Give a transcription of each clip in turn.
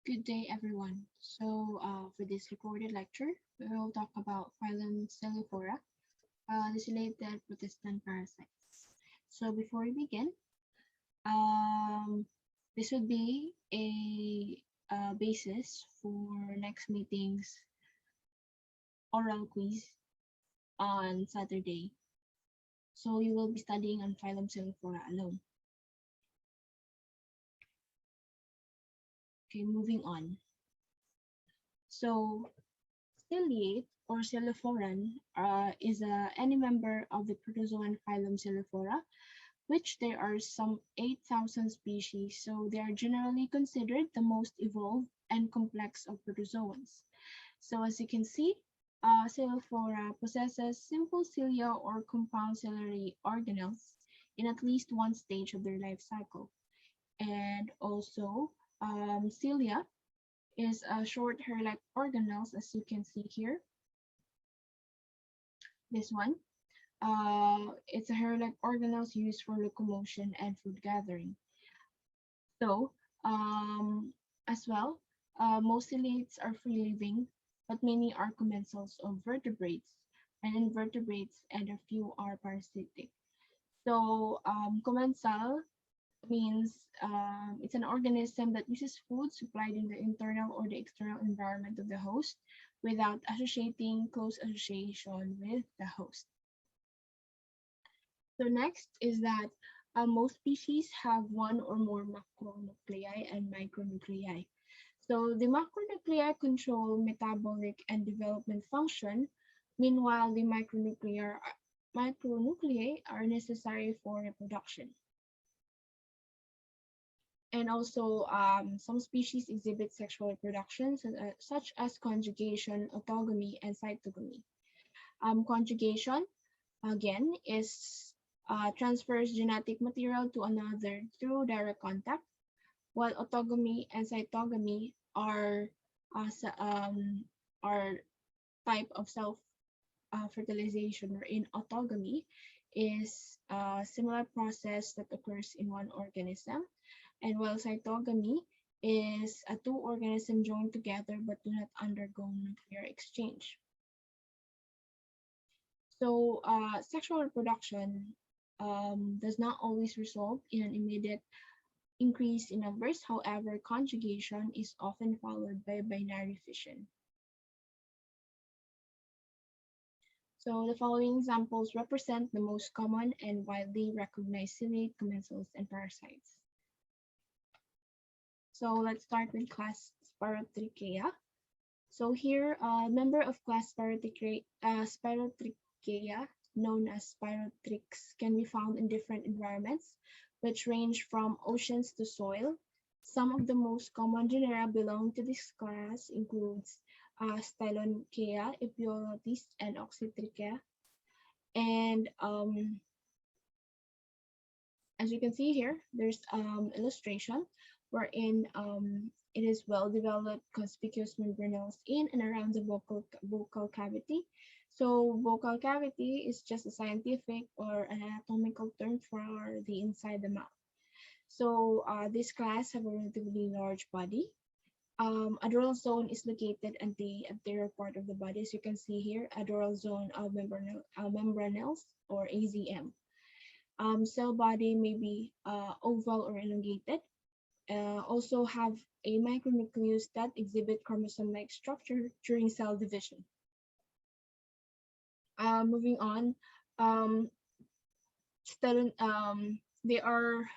Good day, everyone. For this recorded lecture, we will talk about Phylum Ciliophora, the ciliated Protestant parasites. So, before we begin, um, this would be a basis for next meeting's oral quiz on Saturday. So, you will be studying on Phylum Ciliophora alone. Okay, moving on. So, ciliate or Cilophoran is any member of the protozoan phylum Ciliophora, which there are some 8,000 species, so they are generally considered the most evolved and complex of protozoans. So as you can see, Ciliophora possesses simple cilia or compound ciliary organelles in at least one stage of their life cycle. And also, cilia is a short hair-like organelles, as you can see here. This one, it's a hair-like organelles used for locomotion and food gathering. So, as well, most ciliates are free-living, but many are commensals of vertebrates and invertebrates, and a few are parasitic. So, commensal means it's an organism that uses food supplied in the internal or the external environment of the host without associating close association with the host. So next is that most species have one or more macronuclei and micronuclei. So the macronuclei control metabolic and development function, meanwhile the micronuclei are necessary for reproduction. And also, some species exhibit sexual reproduction, such as conjugation, autogamy, and cytogamy. Conjugation, again, is transfers genetic material to another through direct contact, while autogamy and cytogamy are type of self fertilization, wherein autogamy is a similar process that occurs in one organism, and while cytogamy is a two organisms joined together but do not undergo nuclear exchange. So sexual reproduction does not always result in an immediate increase in numbers. However, conjugation is often followed by binary fission. So the following examples represent the most common and widely recognized ciliate commensals and parasites. So let's start with class Spirotrichea. So here, a member of class Spirotrichea, known as Spirotrix, can be found in different environments, which range from oceans to soil. Some of the most common genera belong to this class includes Stylonchea, Epiolotis, and Oxytrichea. And as you can see here, there's illustration wherein it is well-developed conspicuous membranous in and around the vocal cavity. So vocal cavity is just a scientific or an anatomical term for the inside the mouth. So this class have a relatively large body. Adoral zone is located at the anterior part of the body. As you can see here, adoral zone of membranels or AZM. Cell body may be oval or elongated. Also have a micronucleus that exhibit chromosome-like structure during cell division. Moving on, they are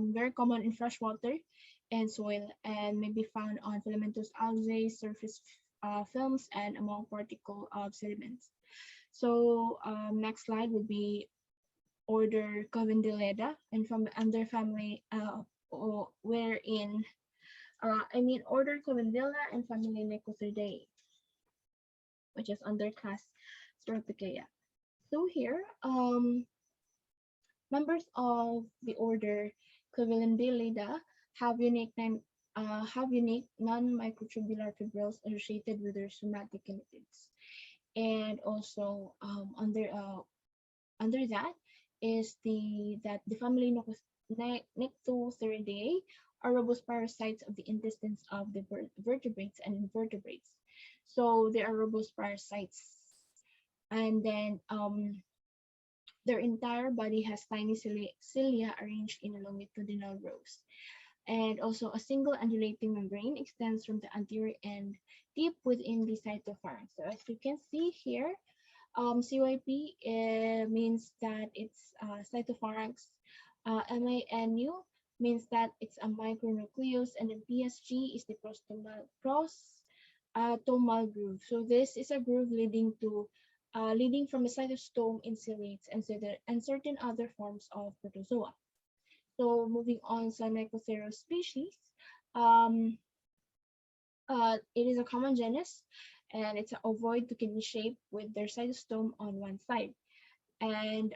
very common in freshwater and soil and may be found on filamentous algae, surface films, and among particle of sediments. So next slide would be order Covendileda and from under family wherein order Covendilla and family Nicotheridae, which is under class Stratocaea. So here, members of the order Covendillida have unique non-microtubular fibrils associated with their somatic kinetics. And also under that is the family Nyctotheridae, are robust parasites of the intestines of the vertebrates and invertebrates. So they are robust parasites. And then their entire body has tiny cilia arranged in longitudinal rows. And also a single undulating membrane extends from the anterior end deep within the cytopharynx. So as you can see here, CYP means that it's cytopharynx. MINU means that it's a micronucleus, and then PSG is the prostomal groove. So this is a groove leading from the cytostome in ciliates and certain other forms of protozoa. So moving on, Cyanococeros species. Um, it is a common genus, and it's an ovoid to kidney shape with their cytostome on one side. And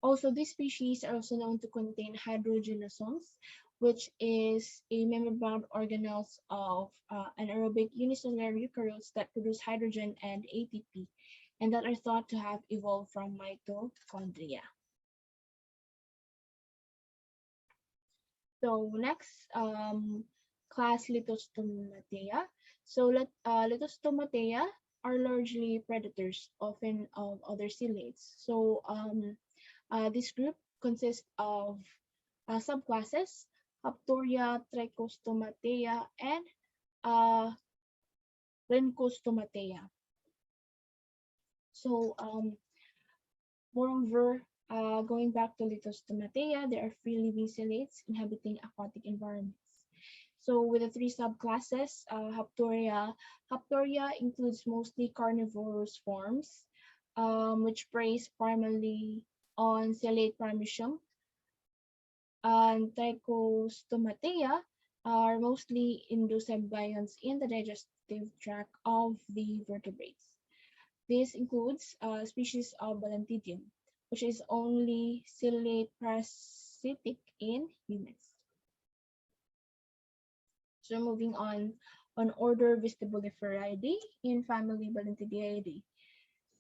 also, these species are also known to contain hydrogenosomes, which is a membrane organelles of anaerobic unicellular eukaryotes that produce hydrogen and ATP, and that are thought to have evolved from mitochondria. So next, class Lithostomatea. So Lithostomatea are largely predators, often of other ciliates. So this group consists of subclasses, Haptoria, Trichostomatea, and uh, Rhynchostomatea. So moreover, going back to Lithostomatea, there are free living ciliates inhabiting aquatic environments. So with the three subclasses, Haptoria includes mostly carnivorous forms, which preys primarily on ciliate paramecium, and Trichostomatea are mostly endosymbiont in the digestive tract of the vertebrates. This includes species of Balantidium, which is only ciliate parasitic in humans. So moving on order Vestibuliferae in family Balantidiidae.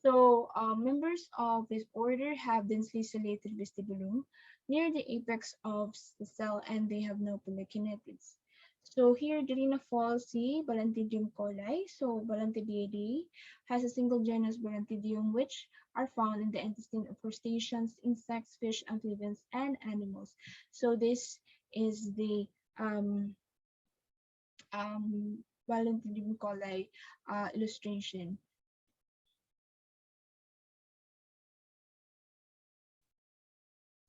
So members of this order have densely ciliated vestibulum near the apex of the cell, and they have no polykinetids. So here, Dirina falls C. Balantidium coli. So Balantidiidae has a single genus Balantidium, which are found in the intestine of crustaceans, insects, fish, amphibians, and animals. So this is the Balantidium coli illustration.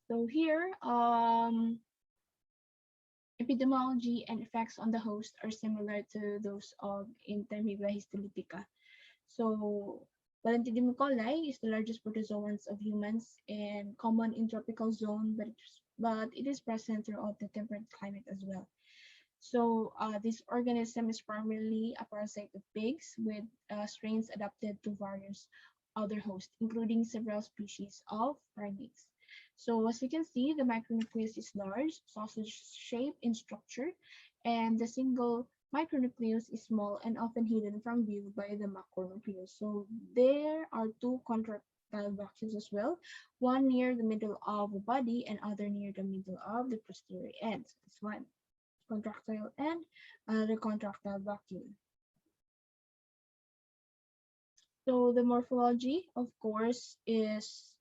So here, epidemiology and effects on the host are similar to those of Intermibia histolytica. So, Balantidium coli is the largest protozoans of humans and common in tropical zone, but it is present throughout the temperate climate as well. So this organism is primarily a parasite of pigs with strains adapted to various other hosts, including several species of primates. So as you can see, the micronucleus is large, sausage-shaped in structure, and the single micronucleus is small and often hidden from view by the macronucleus. So there are two contractile vacuoles as well, one near the middle of the body and other near the middle of the posterior end. So this one contractile and another contractile vacuole. So the morphology, of course, is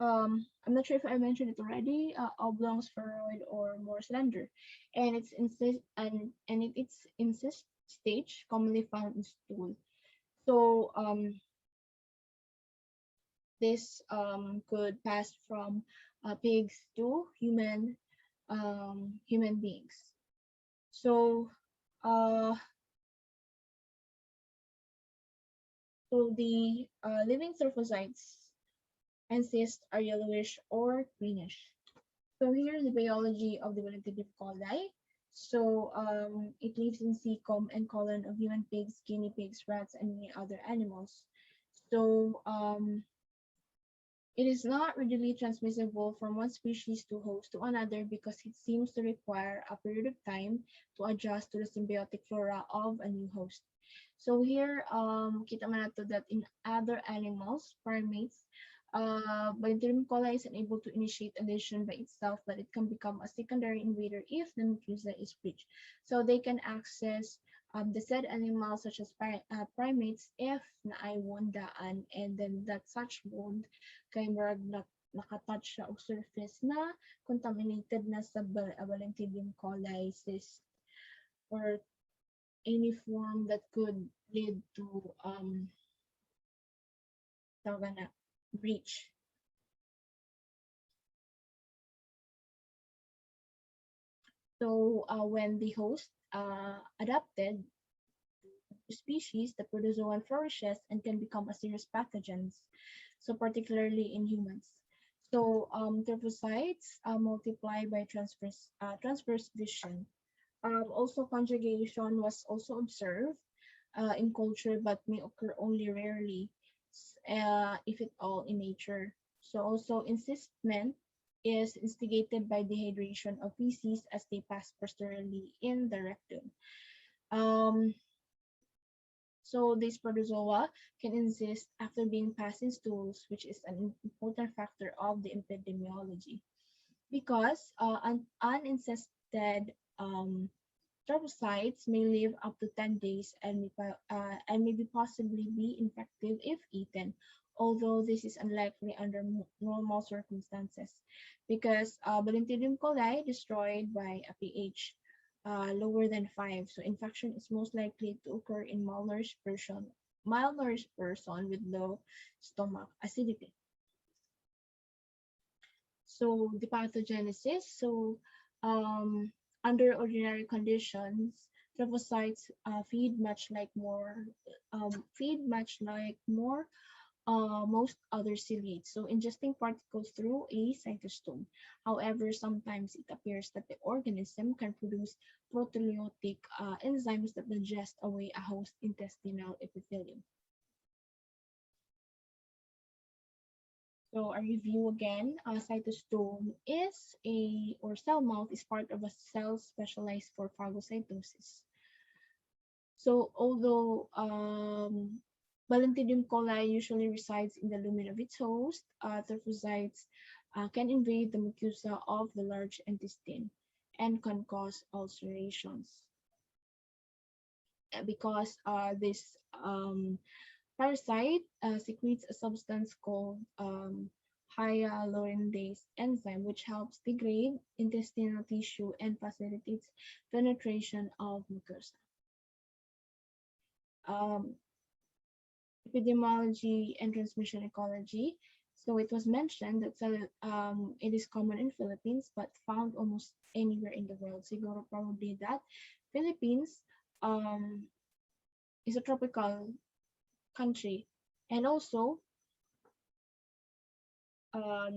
I'm not sure if I mentioned it already, oblong, spheroid, or more slender, and its incest stage commonly found in stool. So this could pass from pigs to human beings. So uh, So the living trophocytes and cysts are yellowish or greenish. So here is the biology of the Balantidium coli. So it lives in cecum and colon of human pigs, guinea pigs, rats, and many other animals. So it is not readily transmissible from one species to host to another because it seems to require a period of time to adjust to the symbiotic flora of a new host. So here, kita man nato that in other animals, primates, Bacterium coli is unable to initiate adhesion by itself, but it can become a secondary invader if the mucosa is breached. So they can access the said animals such as primates if naay wondaan, and then that such wound kay murag nakatouch siya og surface na contaminated na sa Bacterium coli cyst or any form that could lead to tawag na breach. So when the host adapted to species, the protozoan flourishes and can become a serious pathogens. So particularly in humans. So tryphocytes multiply by transverse vision. Also, conjugation was also observed in culture, but may occur only rarely, if at all, in nature. So also, encystment is instigated by dehydration of feces as they pass posteriorly in the rectum. Um, so this protozoa can exist after being passed in stools, which is an important factor of the epidemiology because unencysted tryphocytes may live up to 10 days and maybe possibly be infective if eaten, although this is unlikely under normal circumstances because Bacterium coli destroyed by a pH lower than 5. So infection is most likely to occur in malnourished person with low stomach acidity. So the pathogenesis. So um, under ordinary conditions, tryphocytes feed much like more most other ciliates. So ingesting particles through a cytostome. However, sometimes it appears that the organism can produce proteolytic enzymes that digest away a host intestinal epithelium. So a review again, a cytostome is or cell mouth is part of a cell specialized for phagocytosis. So although Bacterium coli usually resides in the lumen of its host, tryphocytes can invade the mucosa of the large intestine and can cause ulcerations because this parasite secretes a substance called hyaluronidase enzyme, which helps degrade intestinal tissue and facilitates penetration of mucosa. Um, Epidemiology and transmission ecology. So it was mentioned that it is common in Philippines, but found almost anywhere in the world. Siguro probably that Philippines um, is a tropical country, and also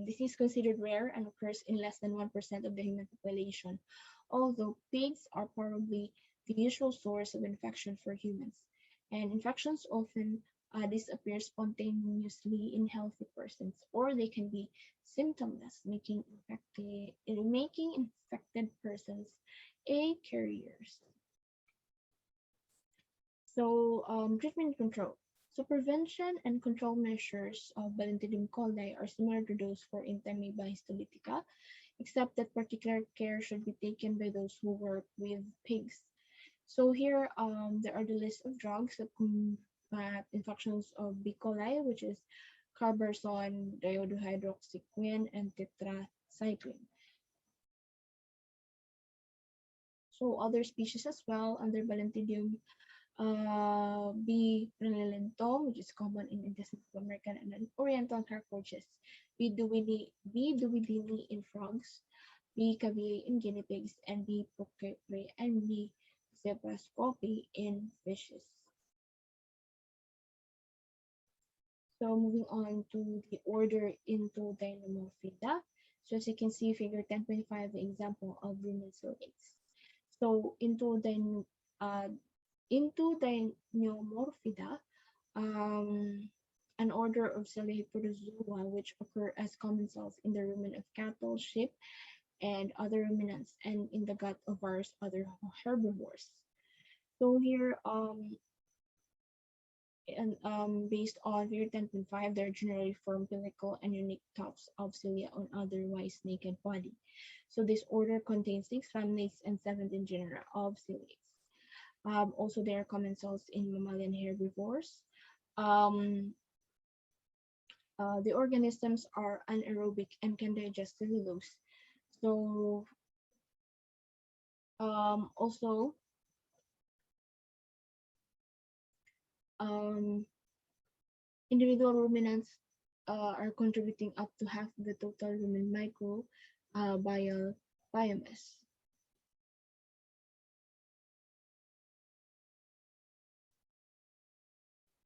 this is considered rare and occurs in less than 1% of the human population, although pigs are probably the usual source of infection for humans. And infections often disappear spontaneously in healthy persons, or they can be symptomless, making infected persons a carriers. So, treatment control. So, prevention and control measures of Bacterium coli are similar to those for Entamoeba histolytica, except that particular care should be taken by those who work with pigs. So here, there are the list of drugs that combat infections of B. coli, which is carbazole, diodohydroxyquine, and tetracycline. So other species as well under Bacterium B. prenilentum, which is common in intestinal American and Oriental cockroaches, B. duvidini in frogs, B. caviae in guinea pigs, and B. procapre and B. zebrascopi in fishes. So moving on to the order into Dynamorphida. So as you can see, figure 10.5, the example of rumen ciliates. So uh, into Dynamorphida, an order of ciliate protozoa which occur as common cells in the rumen of cattle, sheep, and other ruminants, and in the gut of various other herbivores. So here, and based on figure 10.5, they're generally firm pellicle and unique tufts of cilia on otherwise naked body. So this order contains 6 families and 17 genera of ciliates. Also, there are commensals in mammalian herbivores. Um, the organisms are anaerobic and can digest cellulose. So also um, individual ruminants are contributing up to half the total rumen micro bial biomass.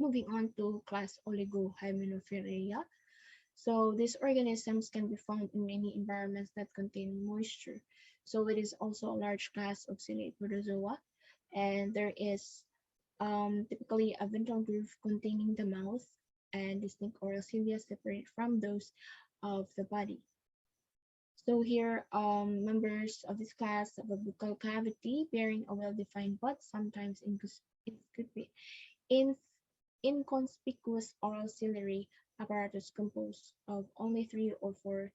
Moving on to class Oligohymenophilia. So these organisms can be found in many environments that contain moisture. So it is also a large class of ciliate protozoa, and there is typically a ventral groove containing the mouth and distinct oral cilia separate from those of the body. So here, members of this class have a buccal cavity bearing a well-defined but sometimes in inconspicuous oral ciliary apparatus composed of only 3 or 4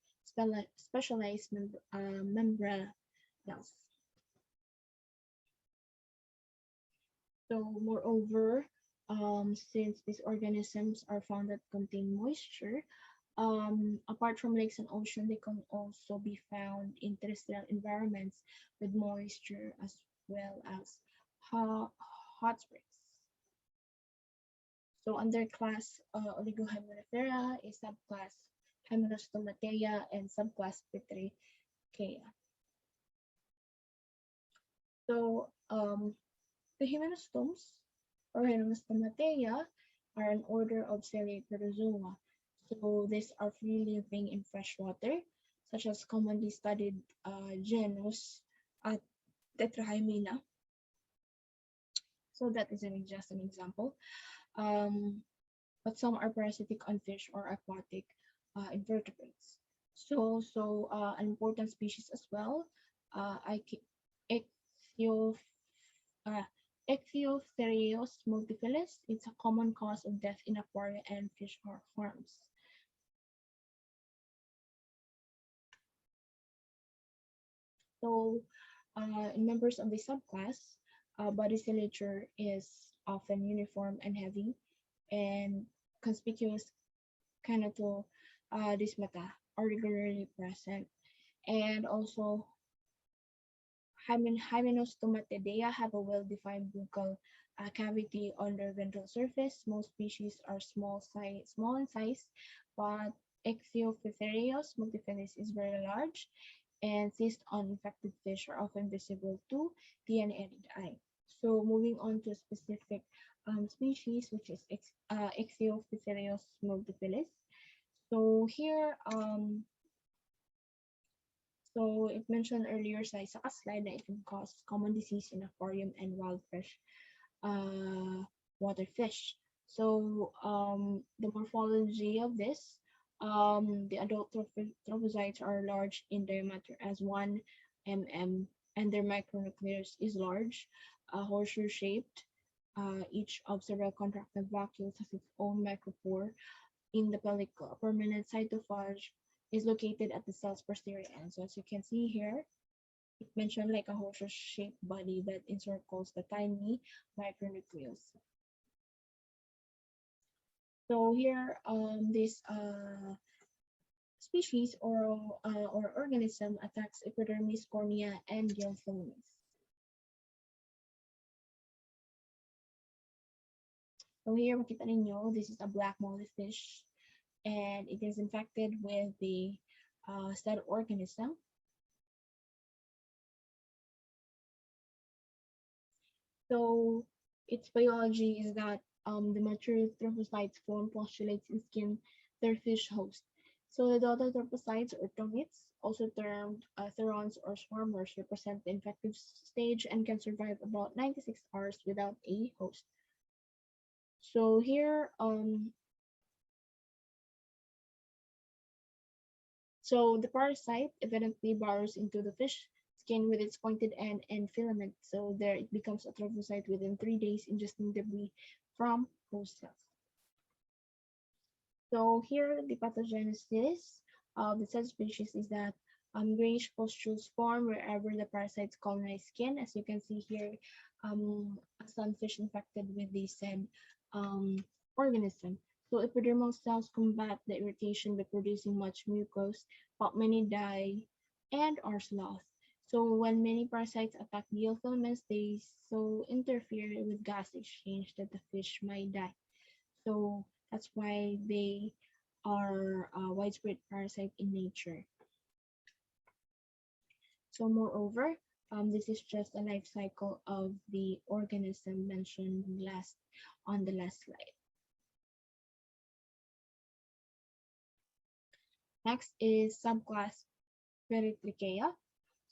specialized membranes. So moreover, since these organisms are found that contain moisture, apart from lakes and ocean, they can also be found in terrestrial environments with moisture as well as hot, hot springs. So under class Oligohymenoptera is subclass Hymenostomatea and subclass Petrichea. So the hymenostomes or Hymenostomatea are an order of ciliate protozoa. So these are free living in fresh water, such as commonly studied genus Tetrahymena. So that is just an example. But some are parasitic on fish or aquatic invertebrates. So an important species as well, Ichthyo, uh, Ichthyophthirios multifilus. It's a common cause of death in aquaria and fish farms. So in members of the subclass, body ciliature is often uniform and heavy, and conspicuous kinetodysmata are regularly present. And also, Hymenostomatidea have a well-defined buccal cavity on their ventral surface. Most species are small in size, but Ichthyophthirios multifilus is very large, and cysts on infected fish are often visible to the unaided eye. So moving on to a specific species, which is Ichthyophthirios multifilus. So here, so it mentioned earlier sa isa ka slide na it can cause common disease in aquarium and wild fish, water fish. So the morphology of this, the adult trophozoites are large in diameter as 1 mm, and their micronucleus is large, horseshoe shaped. Each of several contracted vacuoles has its own micropore in the pellicle. A permanent cytophage is located at the cell's posterior end. So as you can see here, it mentioned like a horseshoe-shaped body that encircles the tiny micronucleus. So here, this species or organism attacks epidermis, cornea, and gill filaments. So here, makita ninyo, this is a black mollyfish, and it is infected with the said organism. So its biology is that the mature trophocytes form postulates in skin their fish host. So the daughter trophocytes or tomites, also termed therons or swarmers, represent the infective stage and can survive about 96 hours without a host. So here, so the parasite evidently burrows into the fish skin with its pointed end and filament. So there it becomes a trophocyte within 3 days, ingesting debris from host cells. So here, the pathogenesis of the said species is that grayish pustules form wherever the parasites colonize skin. As you can see here, a sunfish infected with the said um, organism. So epidermal cells combat the irritation by producing much mucus, but many die and are lost. So when many parasites attack gill filaments, they so interfere with gas exchange that the fish might die. So that's why they are a widespread parasite in nature. So moreover, this is just a life cycle of the organism mentioned on the last slide. Next is subclass Peritrichea.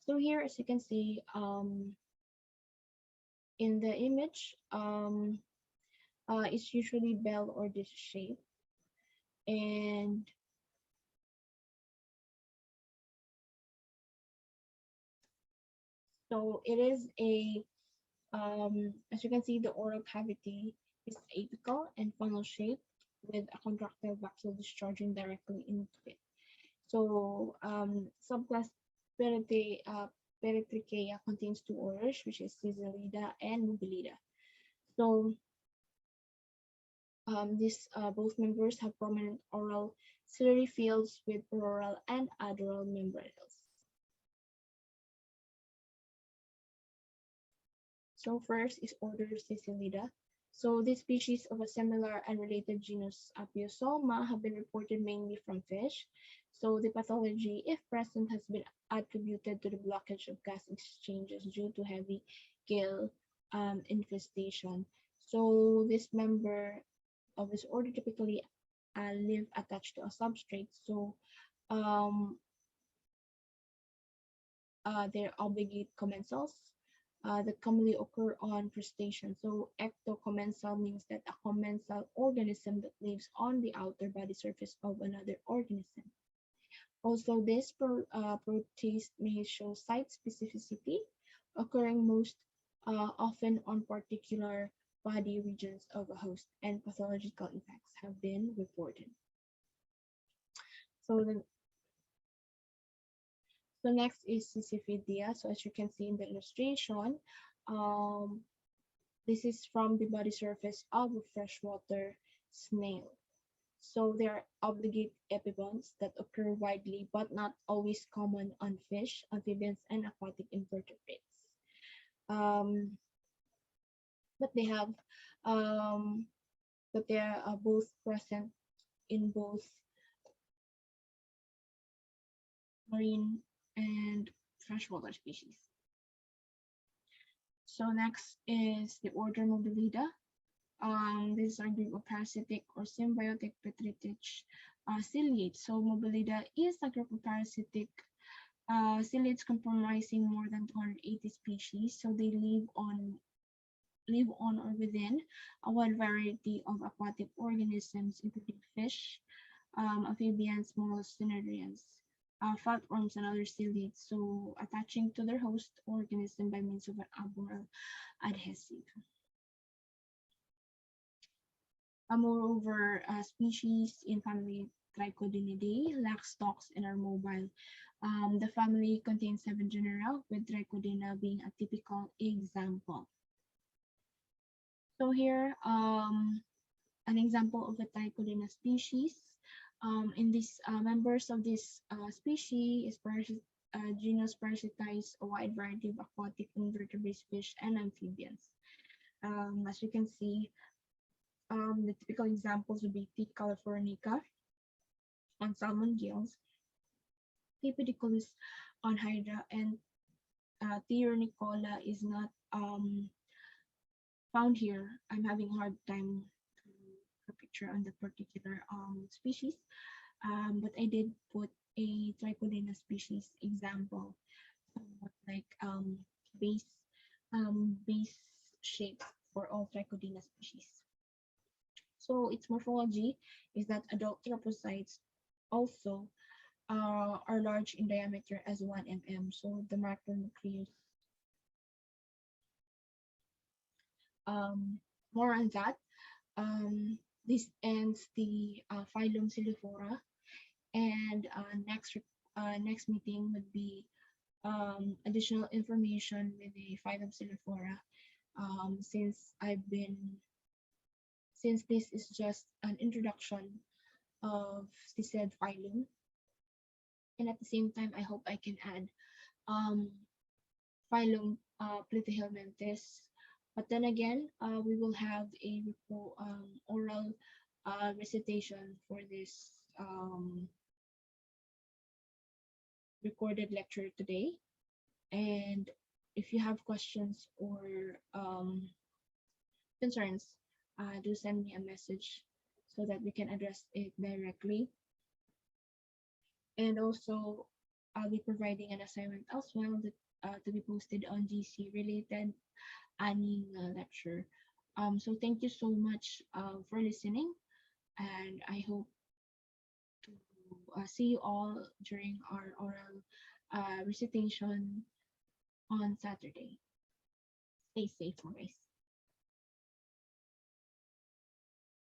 So here, as you can see in the image, it's usually bell or disc shape, and so it is as you can see, the oral cavity is apical and funnel shaped with a contractile capsule discharging directly into it. So subclass Peritrichea contains two orders, which is Cisalida and Mobilida. So these both members have prominent oral ciliary fields with peroral and adural membranels. So first is order Cisalida. So this species of a similar and related genus Apiosoma have been reported mainly from fish. So the pathology, if present, has been attributed to the blockage of gas exchanges due to heavy gill infestation. So this member of this order typically live attached to a substrate. So um, they're obligate commensals that commonly occur on crustaceans. So ectocommensal means that a commensal organism that lives on the outer body surface of another organism. Also, this protease may show site specificity, occurring most often on particular body regions of a host, and pathological effects have been reported. So so next is Sisyphidia. So as you can see in the illustration, um, this is from the body surface of a freshwater snail. So there are obligate epibonds that occur widely but not always common on fish, amphibians, and aquatic invertebrates. Um, but they have, um, but they are both present in both marine and freshwater species. So next is the order Mobilida. These are group of parasitic or symbiotic petritic ciliates. So Mobilida is a group of parasitic ciliates comprising more than 280 species. So they live on or within a wide variety of aquatic organisms, including fish, amphibians, mollusks, cnidarians, flatworms, and other ciliates. So attaching to their host organism by means of an aboral adhesive. Moreover, species in family Trichodinidae lack stalks and are mobile. The family contains 7 genera, with Trichodina being a typical example. So here, an example of a Trichodina species. In these members of this species, genus parasitize a wide variety of aquatic invertebrate fish and amphibians. As you can see, the typical examples would be T. californica on salmon gills, T. pediculus on hydra, and T. runicola is not found here. I'm having a hard time to picture on the particular species, but I did put a Trichodina species example, like base base shape for all Trichodina species. So its morphology is that adult trophocytes also are large in diameter as 1 mm. So the macronucleus. More on that. um, this ends the Phylum Ciliophora, and next meeting would be additional information with the Phylum Ciliophora. Since this is just an introduction of the said phylum, and at the same time, I hope I can add um, phylum Platyhelminthes. But then again, we will have a oral recitation for this recorded lecture today. And if you have questions or concerns, do send me a message so that we can address it directly. And also, I'll be providing an assignment as well that to be posted on GC related annual lecture. So thank you so much for listening, and I hope to see you all during our oral recitation on Saturday. Stay safe, guys.